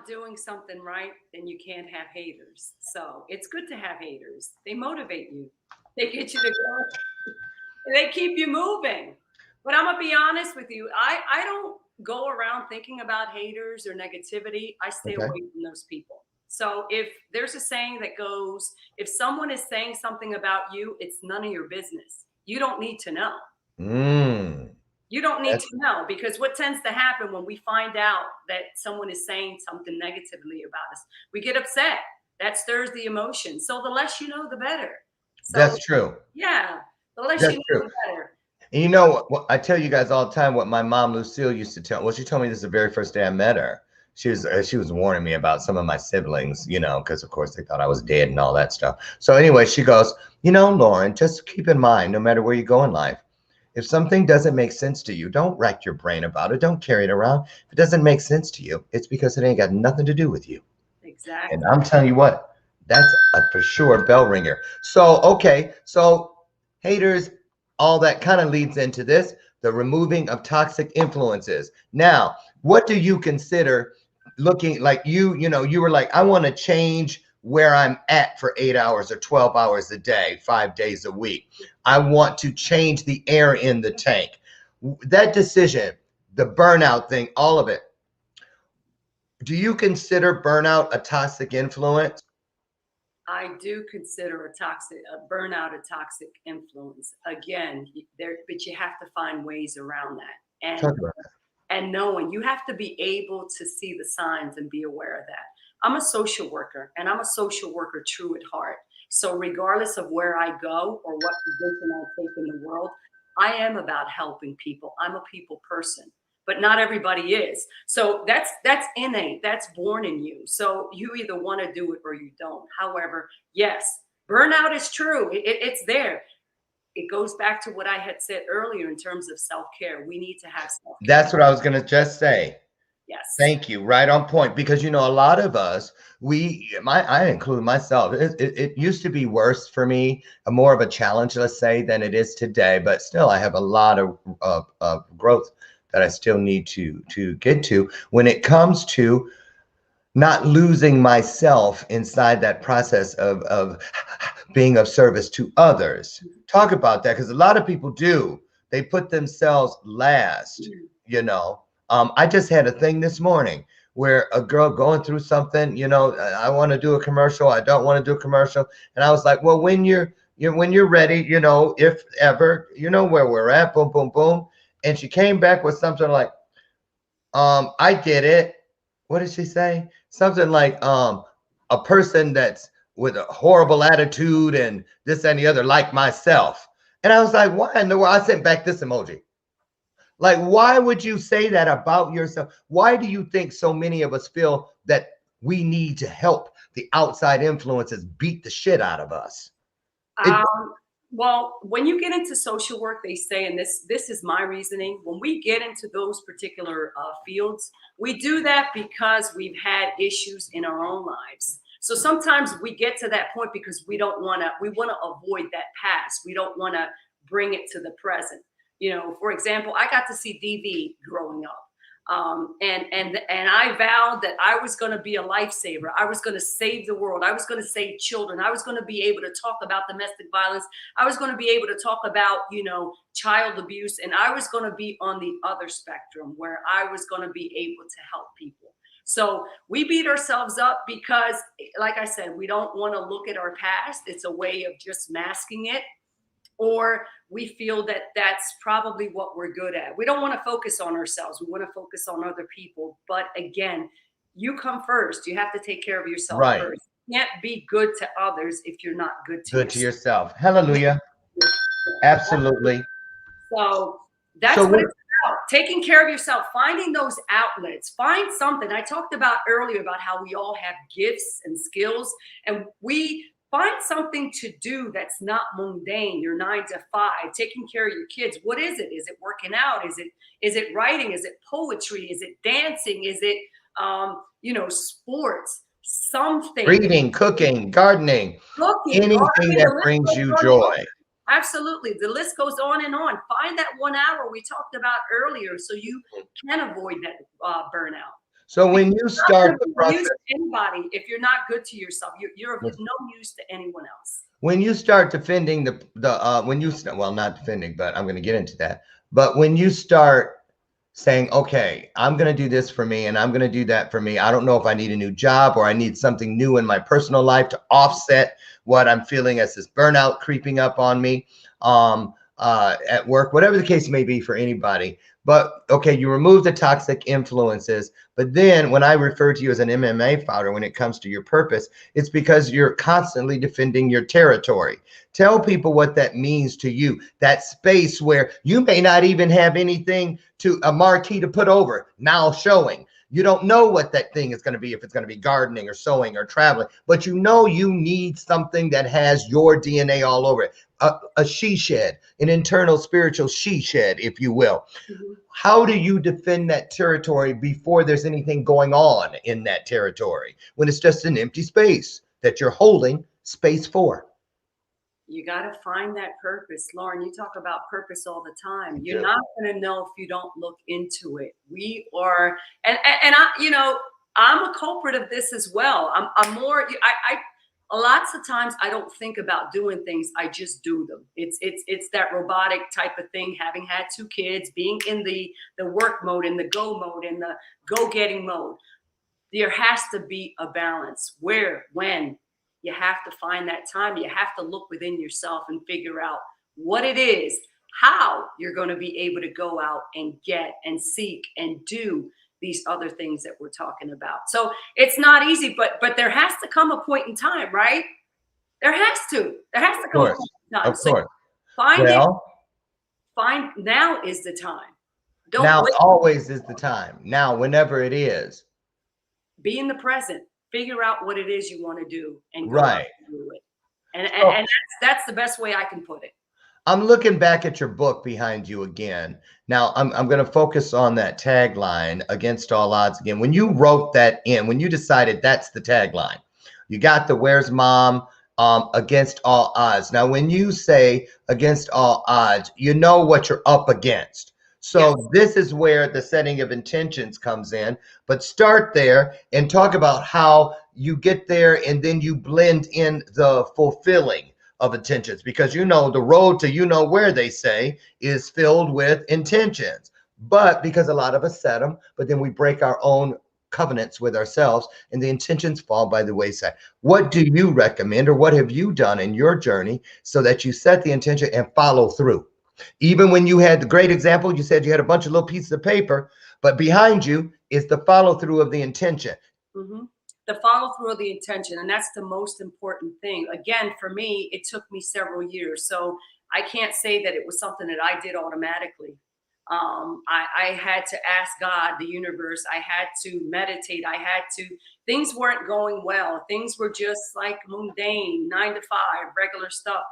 doing something right, then you can't have haters. So it's good to have haters. They motivate you. They get you to go. They keep you moving. But I'm gonna be honest with you. I don't go around thinking about haters or negativity. I stay away from those people. So if there's a saying that goes, if someone is saying something about you, it's none of your business. You don't need to know. You don't need to know, because what tends to happen when we find out that someone is saying something negatively about us, we get upset. That stirs the emotion. So the less you know, the better. So, that's true. Yeah, the less you know, the better. And you know what, I tell you guys all the time what my mom Lucille used to tell. Well, she told me this the very first day I met her. She was warning me about some of my siblings, you know, because of course they thought I was dead and all that stuff. So anyway, she goes, you know, Lauren, just keep in mind, no matter where you go in life, if something doesn't make sense to you, don't rack your brain about it. Don't carry it around. If it doesn't make sense to you, it's because it ain't got nothing to do with you. Exactly. And I'm telling you what, that's a for sure bell ringer. So, okay. So haters, all that kind of leads into this, the removing of toxic influences. Now, what do you consider looking like you know, you were like, I want to change where I'm at for 8 hours or 12 hours a day, 5 days a week. I want to change the air in the tank. That decision, the burnout thing, all of it. Do you consider burnout a toxic influence? I do consider a burnout a toxic influence. Again, but you have to find ways around that. And knowing, you have to be able to see the signs and be aware of that. I'm a social worker, and I'm a social worker true at heart. So regardless of where I go or what position I take in the world, I am about helping people. I'm a people person, but not everybody is. So that's innate. That's born in you. So you either want to do it or you don't. However, yes, burnout is true. It's there. It goes back to what I had said earlier in terms of self-care. We need to have self-care. That's what I was going to just say. Yes. Thank you. Right on point. Because, you know, a lot of us, I include myself, it used to be worse for me, more of a challenge, let's say, than it is today. But still, I have a lot of growth that I still need to get to when it comes to not losing myself inside that process of being of service to others. Talk about that, because a lot of people do. They put themselves last, you know. I just had a thing this morning where a girl going through something, you know, I want to do a commercial, I don't want to do a commercial. And I was like, well, when you're ready, you know, if ever, you know where we're at, boom, boom, boom. And she came back with something like, I get it. What did she say? Something like, a person that's with a horrible attitude and this and the other, like myself. And I was like, why in the world? I sent back this emoji. Like, why would you say that about yourself? Why do you think so many of us feel that we need to help the outside influences beat the shit out of us? Well, when you get into social work, they say, and this is my reasoning, when we get into those particular fields, we do that because we've had issues in our own lives. So sometimes we get to that point because we want to avoid that past. We don't want to bring it to the present. You know, for example, I got to see DV growing up. And I vowed that I was going to be a lifesaver. I was going to save the world. I was going to save children. I was going to be able to talk about domestic violence. I was going to be able to talk about, you know, child abuse. And I was going to be on the other spectrum where I was going to be able to help people. So we beat ourselves up because, like I said, we don't want to look at our past. It's a way of just masking it. Or we feel that that's probably what we're good at. We don't want to focus on ourselves. We want to focus on other people. But again, you come first. You have to take care of yourself first. You can't be good to others if you're not good to yourself. Hallelujah. Absolutely. So that's what it's about. Taking care of yourself, finding those outlets, find something. I talked about earlier about how we all have gifts and skills, and we find something to do that's not mundane, your 9 to 5, taking care of your kids. What is it? Is it working out? Is it writing? Is it poetry? Is it dancing? Is it, you know, sports? Something. Reading, cooking, gardening, anything that brings you joy. Absolutely. The list goes on and on. Find that 1 hour we talked about earlier so you can avoid that burnout. So when you start the process, anybody, if you're not good to yourself, you're of no use to anyone else. When you start defending well, not defending, but I'm going to get into that. But when you start saying, okay, I'm going to do this for me and I'm going to do that for me. I don't know if I need a new job or I need something new in my personal life to offset what I'm feeling as this burnout creeping up on me at work, whatever the case may be for anybody. But okay, you remove the toxic influences. But then when I refer to you as an MMA fighter, when it comes to your purpose, it's because you're constantly defending your territory. Tell people what that means to you. That space where you may not even have anything to a marquee to put over, now showing. You don't know what that thing is going to be, if it's going to be gardening or sewing or traveling, but you know you need something that has your DNA all over it. A she shed, an internal spiritual she shed, if you will. Mm-hmm. How do you defend that territory before there's anything going on in that territory, when it's just an empty space that you're holding space for? You got to find that purpose. Lauren, you talk about purpose all the time. You're not going to know if you don't look into it. We are, and I, you know, I'm a culprit of this as well. I'm more, lots of times I don't think about doing things. I just do them. It's that robotic type of thing, having had 2 kids, being in the work mode, in the go mode, in the go-getting mode. There has to be a balance. Where, when, you have to find that time. You have to look within yourself and figure out what it is, how you're going to be able to go out and get and seek and do these other things that we're talking about. So it's not easy, but there has to come a point in time, right? There has to come a point in time. Of course. Find it. Find, now is the time. Don't now wait. Always is the time. Now, whenever it is. Be in the present. Figure out what it is you want to do and go right. and do it. And that's the best way I can put it. I'm looking back at your book behind you again. Now, I'm going to focus on that tagline, against all odds again. When you wrote that in, when you decided that's the tagline, you got the where's mom, against all odds. Now, when you say against all odds, you know what you're up against. So this is where the setting of intentions comes in. But start there and talk about how you get there and then you blend in the fulfilling of intentions, because you know the road to you know where, they say, is filled with intentions. but because a lot of us set them, but then we break our own covenants with ourselves and the intentions fall by the wayside. What do you recommend, or what have you done in your journey so that you set the intention and follow through? Even when you had the great example, you said you had a bunch of little pieces of paper, but behind you is the follow through of the intention. Mm-hmm. The follow through of the intention. And that's the most important thing. Again, for me, it took me several years. So I can't say that it was something that I did automatically. I had to ask God, the universe. I had to meditate. Things weren't going well. Things were just like mundane, 9 to 5, regular stuff.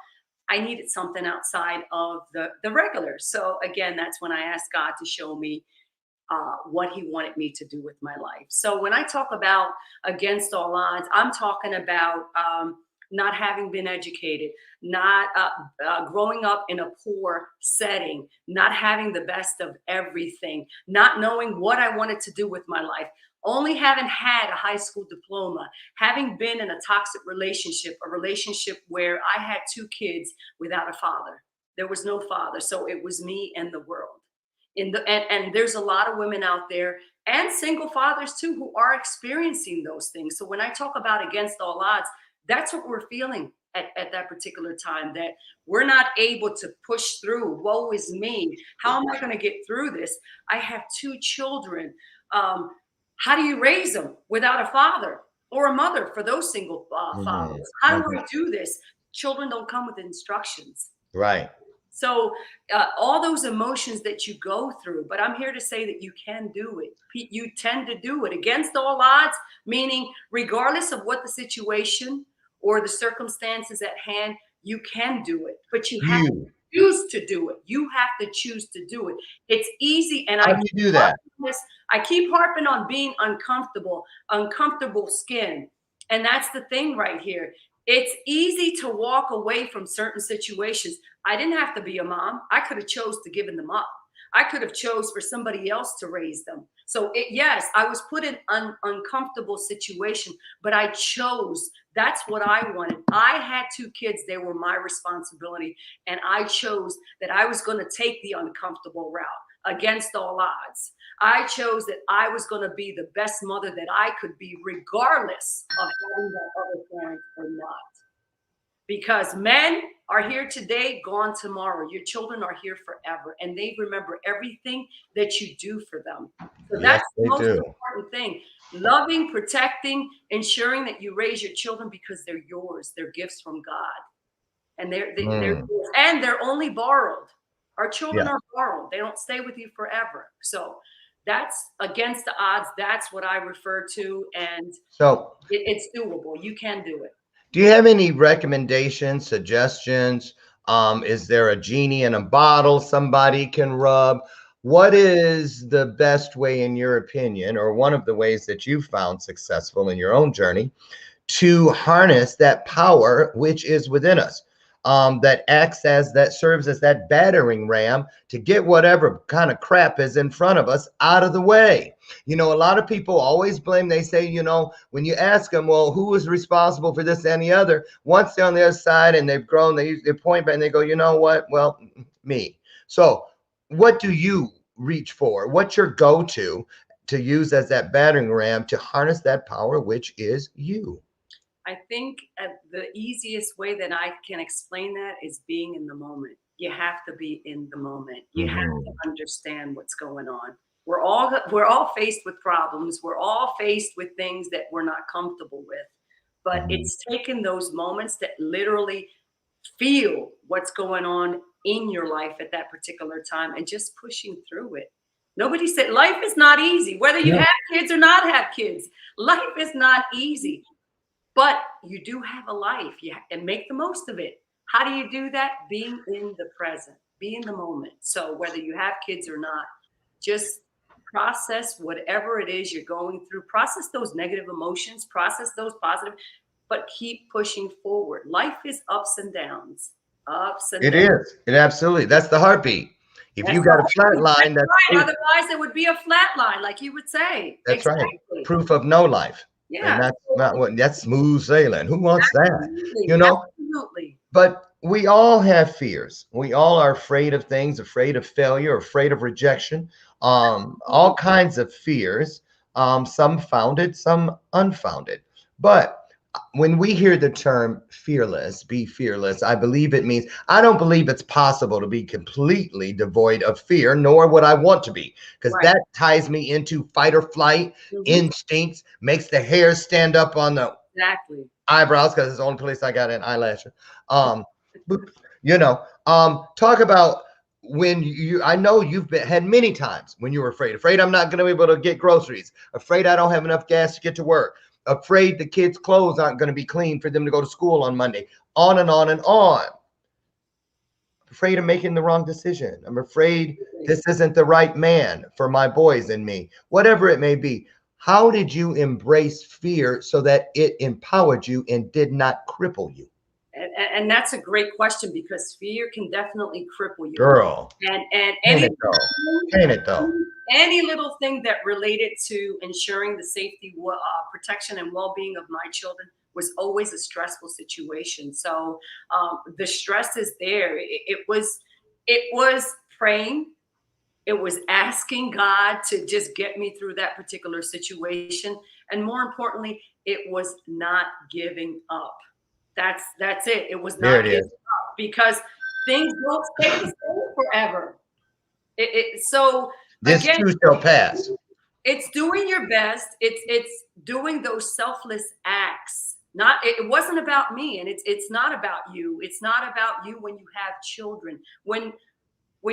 I needed something outside of the regular. So again, that's when I asked God to show me what he wanted me to do with my life. So when I talk about against all odds, I'm talking about not having been educated, not growing up in a poor setting, not having the best of everything, not knowing what I wanted to do with my life, only having had a high school diploma, having been in a toxic relationship, a relationship where I had 2 kids without a father. There was no father. So it was me and the world. And there's a lot of women out there and single fathers too who are experiencing those things. So when I talk about against all odds, that's what we're feeling at that particular time, that we're not able to push through. Woe is me. How am I going to get through this? I have 2 children. How do you raise them without a father or a mother for those single fathers? How do I do this? Children don't come with instructions. Right. So all those emotions that you go through, but I'm here to say that you can do it. You tend to do it against all odds, meaning regardless of what the situation or the circumstances at hand, you can do it, but you have to choose to do it. You have to choose to do it. It's easy. And how do you do that? I keep harping on being uncomfortable skin. And that's the thing right here. It's easy to walk away from certain situations. I didn't have to be a mom. I could have chose to give them up. I could have chose for somebody else to raise them. So yes, I was put in an uncomfortable situation, but I chose. That's what I wanted. I had 2 kids. They were my responsibility. And I chose that I was going to take the uncomfortable route against all odds. I chose that I was going to be the best mother that I could be, regardless of having that other parent or not. Because men are here today, gone tomorrow. Your children are here forever, and they remember everything that you do for them. So that's the most important thing. Loving, protecting, ensuring that you raise your children because they're yours. They're gifts from God. And they're yours. And they're only borrowed. Our children are borrowed. They don't stay with you forever. So that's against the odds. That's what I refer to. And so it's doable. You can do it. Do you have any recommendations, suggestions? Is there a genie in a bottle somebody can rub? What is the best way, in your opinion, or one of the ways that you've found successful in your own journey to harness that power which is within us? That serves as that battering ram to get whatever kind of crap is in front of us out of the way. You know, a lot of people always blame. They say, you know, when you ask them, well, who is responsible for this and the other? Once they're on the other side and they've grown, they point back and they go, you know what? Well, me. So what do you reach for? What's your go-to to use as that battering ram to harness that power, which is you? I think the easiest way that I can explain that is being in the moment. You have to be in the moment. You have to understand what's going on. We're all faced with problems. We're all faced with things that we're not comfortable with. But it's taken those moments that literally feel what's going on in your life at that particular time and just pushing through it. Nobody said life is not easy, whether you have kids or not have kids. Life is not easy. But you do have a life, and make the most of it. How do you do that? Being in the present, be in the moment. So whether you have kids or not, just process whatever it is you're going through. Process those negative emotions, process those positive, but keep pushing forward. Life is ups and downs, ups and downs. It is. It absolutely. That's the heartbeat. If you got a flat line, that's right. Otherwise, it would be a flat line, like you would say. That's right. Proof of no life. Yeah, and that's not what, that's smooth sailing. Who wants that? You know? Absolutely. But we all have fears. We all are afraid of things, afraid of failure, afraid of rejection, all kinds of fears, some founded, some unfounded. But when we hear the term fearless, be fearless, I believe it means I don't believe it's possible to be completely devoid of fear, nor would I want to be, because Right. that ties me into fight or flight instincts, makes the hair stand up on the Exactly. eyebrows because it's the only place I got an eyelash. You know, talk about when you, I know you've had many times when you were afraid I'm not going to be able to get groceries, afraid I don't have enough gas to get to work, afraid the kids' clothes aren't going to be clean for them to go to school on Monday, on and on and on. Afraid of making the wrong decision. I'm afraid this isn't the right man for my boys and me, whatever it may be. How did you embrace fear so that it empowered you and did not cripple you? And that's a great question, because fear can definitely cripple you. Girl. And Ain't it though? Ain't it though? Any little thing that related to ensuring the safety, protection, and well-being of my children was always a stressful situation. So the stress is there. It was praying. It was asking God to just get me through that particular situation. And more importantly, it was not giving up. That's it. It was not giving up, because things don't stay the same forever. So this again, too shall pass. It's doing your best. It's doing those selfless acts. It wasn't about me, and it's not about you. It's not about you when you have children. When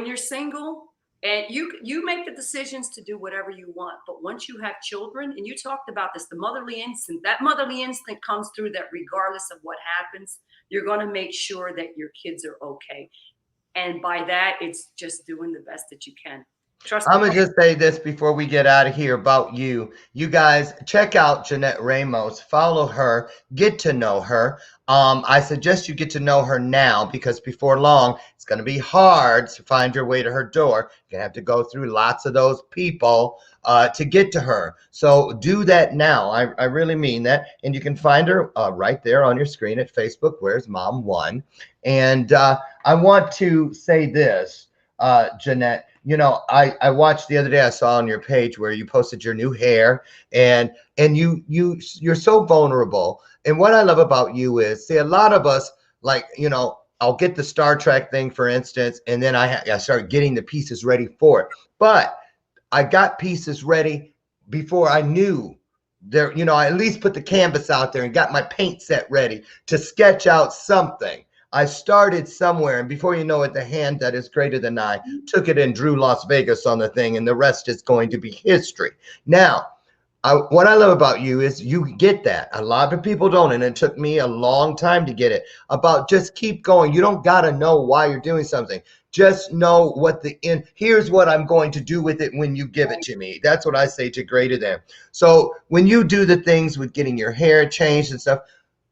you're single, and you make the decisions to do whatever you want, but once you have children, and you talked about this, the motherly instinct, that motherly instinct comes through, that regardless of what happens, you're going to make sure that your kids are okay. And by that, it's just doing the best that you can. I'm going to just say this before we get out of here about you. You guys, check out Jannette Ramos. Follow her. Get to know her. I suggest you get to know her now, because before long, it's going to be hard to find your way to her door. You're going to have to go through lots of those people to get to her. So do that now. I really mean that. And you can find her right there on your screen at Facebook, Where's Mom 1. And I want to say this, Jannette. You know, I watched the other day, I saw on your page where you posted your new hair, and you're so vulnerable. And what I love about you is, see, a lot of us, like, you know, I'll get the Star Trek thing, for instance, and then I start getting the pieces ready for it. But I got pieces ready before I knew there, you know, I at least put the canvas out there and got my paint set ready to sketch out something. I started somewhere, and before you know it, the hand that is greater than I took it and drew Las Vegas on the thing, and the rest is going to be history. Now, what I love about you is you get that. A lot of people don't, and it took me a long time to get it. About just keep going. You don't got to know why you're doing something. Just know what the end. Here's what I'm going to do with it when you give it to me. That's what I say to greater than. So when you do the things with getting your hair changed and stuff,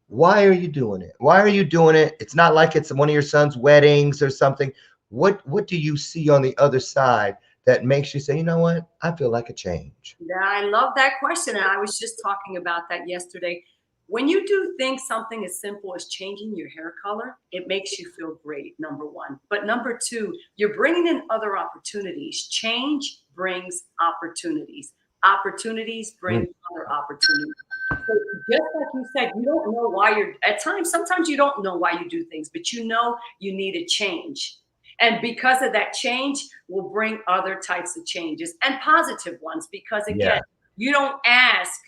why are you doing it? Why are you doing it? It's not like it's one of your son's weddings or something. What do you see on the other side that makes you say, you know what, I feel like a change? Yeah, I love that question. And I was just talking about that yesterday. When you do things, something as simple as changing your hair color, it makes you feel great, number one. But number two, you're bringing in other opportunities. Change brings opportunities. Opportunities bring other opportunities. So just like you said, you don't know why sometimes you don't know why you do things, but you know you need a change. And because of that change will bring other types of changes, and positive ones, because again, you don't ask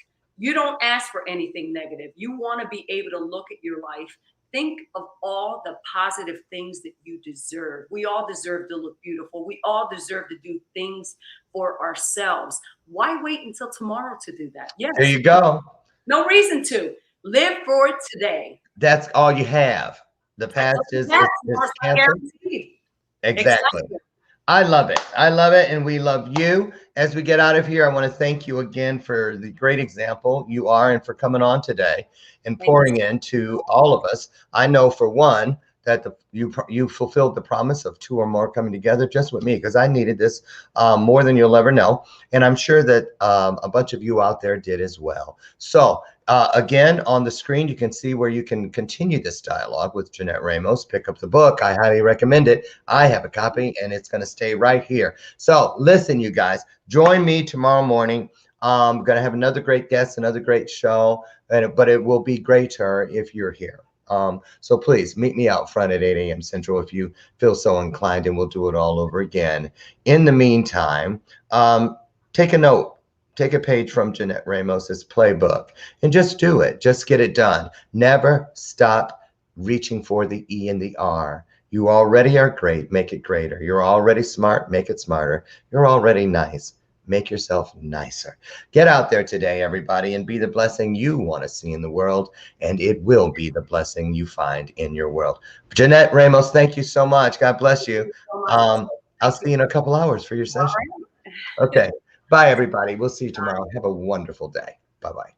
for anything negative. You want to be able to look at your life, think of all the positive things that you deserve. We all deserve to look beautiful. We all deserve to do things for ourselves. Why wait until tomorrow to do that? Yes. There you go. No reason to. Live for today. That's all you have. The past is guaranteed. Exactly. I love it. I love it. And we love you. As we get out of here, I want to thank you again for the great example you are, and for coming on today and pouring into all of us. I know for one that you fulfilled the promise of 2 or more coming together just with me, because I needed this more than you'll ever know. And I'm sure that a bunch of you out there did as well. So Again, on the screen, you can see where you can continue this dialogue with Jeanette Ramos. Pick up the book. I highly recommend it. I have a copy, and it's going to stay right here. So listen, you guys, join me tomorrow morning. I'm going to have another great guest, another great show, but it will be greater if you're here. So please meet me out front at 8 a.m. Central if you feel so inclined, and we'll do it all over again. In the meantime, take a note. Take a page from Jeanette Ramos's playbook and just do it. Just get it done. Never stop reaching for the E and the R. You already are great. Make it greater. You're already smart. Make it smarter. You're already nice. Make yourself nicer. Get out there today, everybody, and be the blessing you want to see in the world, and it will be the blessing you find in your world. Jeanette Ramos, thank you so much. God bless you. I'll see you in a couple hours for your session. Okay. Bye, everybody. We'll see you tomorrow. Have a wonderful day. Bye-bye.